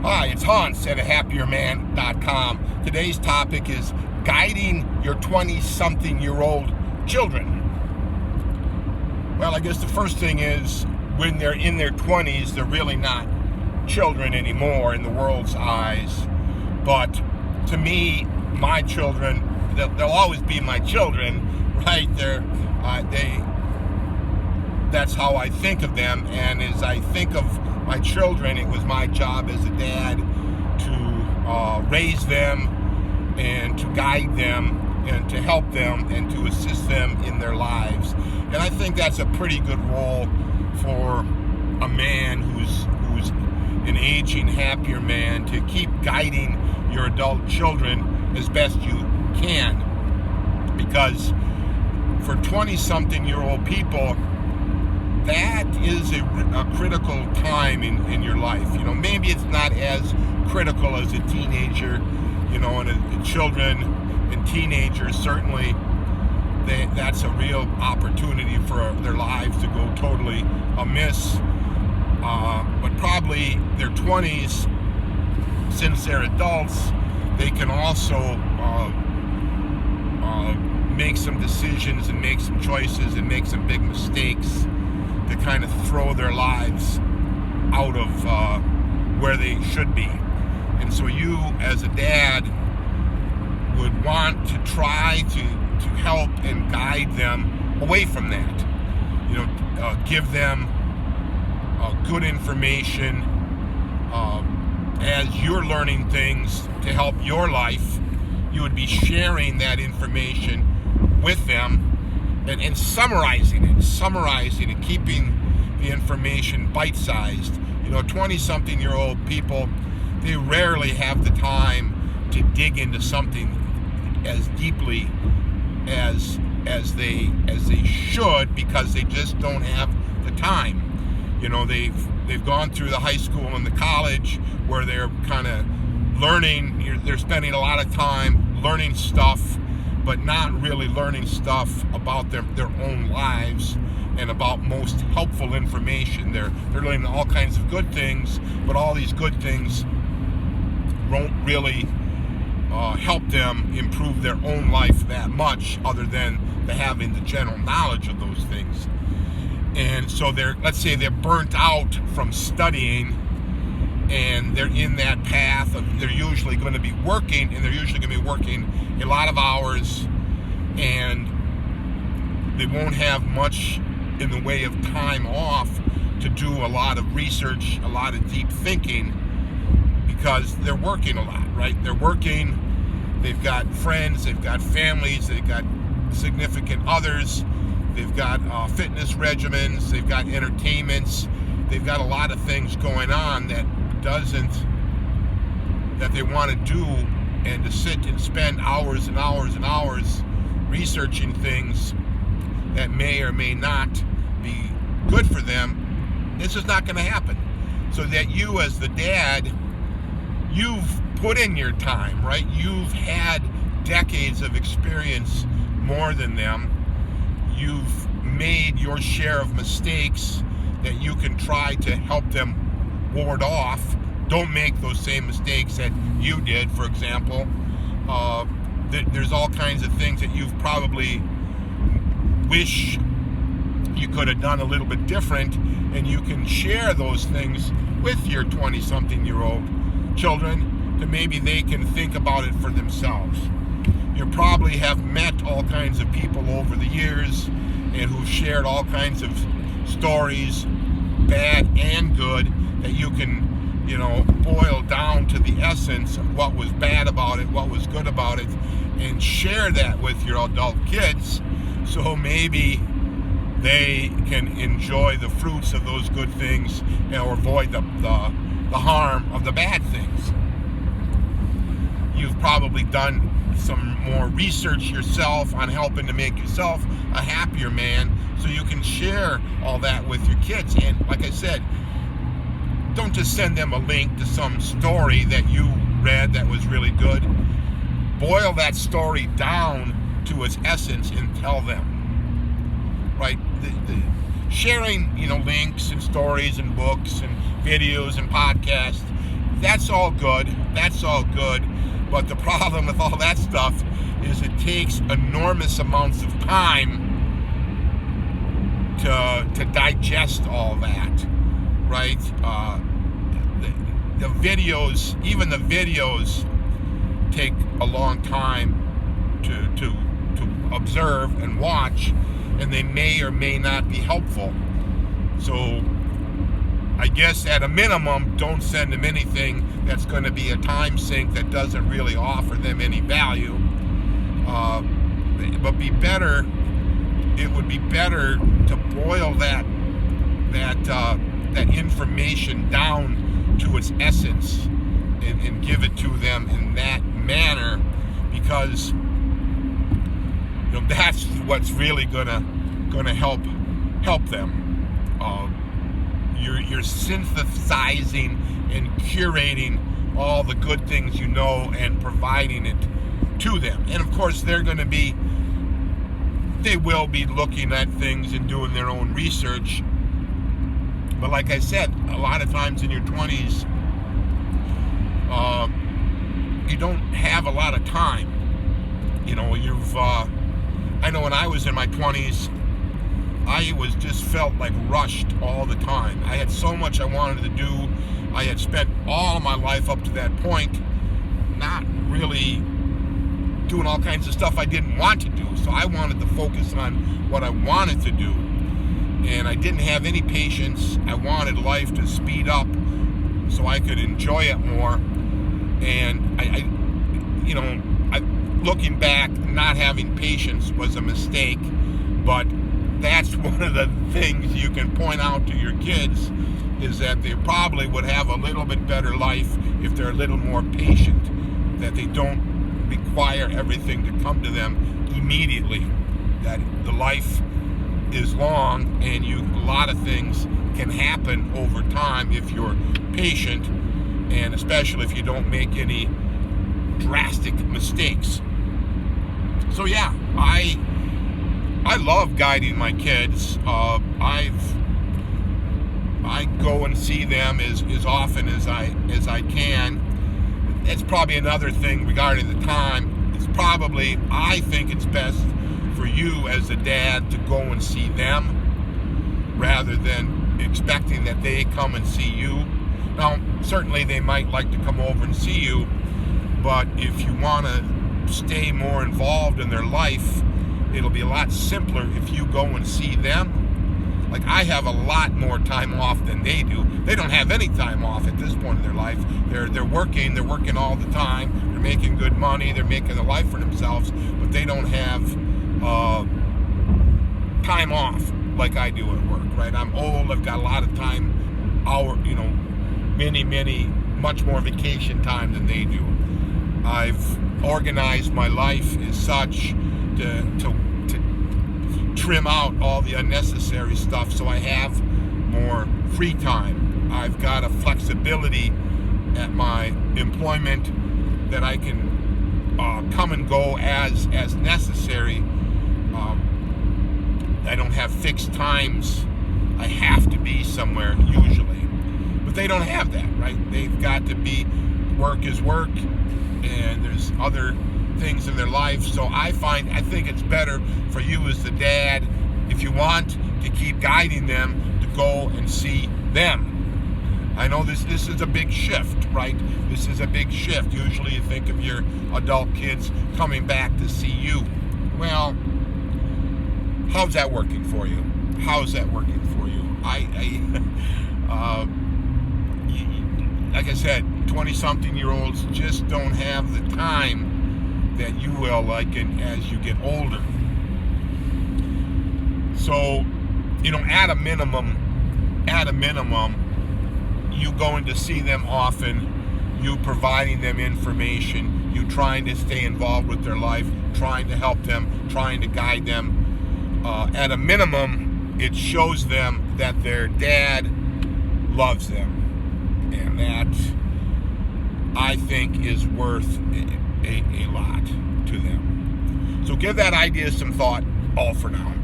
Hi, it's Hans at ahappierman.com. Today's topic is guiding your 20-something-year-old children. Well, I guess the first thing is when they're in their 20s, they're really not children anymore in the world's eyes. But to me, my children, they'll always be my children, right? That's how I think of them, and as I think of my children, it was my job as a dad to raise them and to guide them and to help them and to assist them in their lives. And I think that's a pretty good role for a man who's an aging, happier man, to keep guiding your adult children as best you can. Because for 20-something-year-old people, that is a critical time in your life. You know, maybe it's not as critical as a teenager, and children and teenagers, certainly that's a real opportunity for their lives to go totally amiss. But probably their 20s, since they're adults, they can also make some decisions and make some choices and make some big mistakes to kind of throw their lives out of where they should be. And so you, as a dad, would want to try to help and guide them away from that. Give them good information as you're learning things to help your life. You would be sharing that information with them and summarizing it, keeping the information bite-sized. 20-something-year-old people, they rarely have the time to dig into something as deeply as they should, because they just don't have the time. They've gone through the high school and the college where they're kind of learning. They're spending a lot of time learning stuff, but not really learning stuff about their own lives and about most helpful information. They're learning all kinds of good things, but all these good things won't really help them improve their own life that much, other than having the general knowledge of those things. And so let's say they're burnt out from studying, and they're in that path of they're usually going to be working a lot of hours, and they won't have much in the way of time off to do a lot of research, a lot of deep thinking, because they're working a lot, right? They're working, they've got friends, they've got families, they've got significant others, they've got fitness regimens, they've got entertainments, they've got a lot of things going on that they want to do, and to sit and spend hours and hours and hours researching things that may or may not be good for them, this is not going to happen. So that you, as the dad, you've put in your time, right? You've had decades of experience more than them. You've made your share of mistakes that you can try to help them ward off. Don't make those same mistakes that you did, for example. There's all kinds of things that you've probably wish you could have done a little bit different, and you can share those things with your 20-something-year-old children, that maybe they can think about it for themselves. You probably have met all kinds of people over the years, and who've shared all kinds of stories, bad and good, that you can boil down to the essence of what was bad about it, what was good about it, and share that with your adult kids, so maybe they can enjoy the fruits of those good things or avoid the harm of the bad things. You've probably done some more research yourself on helping to make yourself a happier man, so you can share all that with your kids. And like I said, don't just send them a link to some story that you read that was really good. Boil that story down to its essence and tell them, right? The sharing, links and stories and books and videos and podcasts, that's all good. That's all good. But the problem with all that stuff is it takes enormous amounts of time to digest all that, right? The videos, even the videos, take a long time to observe and watch, and they may or may not be helpful. So I guess at a minimum, don't send them anything that's going to be a time sink that doesn't really offer them any value. But it would be better to boil that information down to its essence and give it to them in that manner, because that's what's really gonna help them. You're synthesizing and curating all the good things you know and providing it to them. And of course they will be looking at things and doing their own research. But like I said, a lot of times in your 20s, you don't have a lot of time. I know when I was in my 20s, I just felt like rushed all the time. I had so much I wanted to do. I had spent all of my life up to that point not really doing all kinds of stuff I didn't want to do. So I wanted to focus on what I wanted to do. And I didn't have any patience. I wanted life to speed up so I could enjoy it more. And looking back, not having patience was a mistake. But that's one of the things you can point out to your kids, is that they probably would have a little bit better life if they're a little more patient, that they don't require everything to come to them immediately, that the life is long and a lot of things can happen over time if you're patient, and especially if you don't make any drastic mistakes. So yeah, I love guiding my kids. I go and see them as often as I can. It's probably another thing regarding the time. I think it's best for you as a dad to go and see them rather than expecting that they come and see you. Now, certainly they might like to come over and see you, but if you want to stay more involved in their life, it'll be a lot simpler if you go and see them. Like, I have a lot more time off than they do. They don't have any time off at this point in their life. They're working all the time. They're making good money. They're making a life for themselves, but they don't have time off like I do at work, right? I'm old. I've got a lot of time, much more vacation time than they do. I've organized my life as such to trim out all the unnecessary stuff so I have more free time. I've got a flexibility at my employment that I can come and go as necessary. I don't have fixed times I have to be somewhere usually, but they don't have that, right? They've got to be, work is work, and there's other things in their life. So I think it's better for you as the dad, if you want to keep guiding them, to go and see them. I know this is a big shift, right? This is a big shift. Usually you think of your adult kids coming back to see you. Well, how's that working for you? How's that working for you? Like I said, 20-something-year-olds just don't have the time that you will, as you get older. So, at a minimum, you going to see them often, you providing them information, you trying to stay involved with their life, trying to help them, trying to guide them. At a minimum, it shows them that their dad loves them. And that, I think, is worth a lot to them. So give that idea some thought, all for now.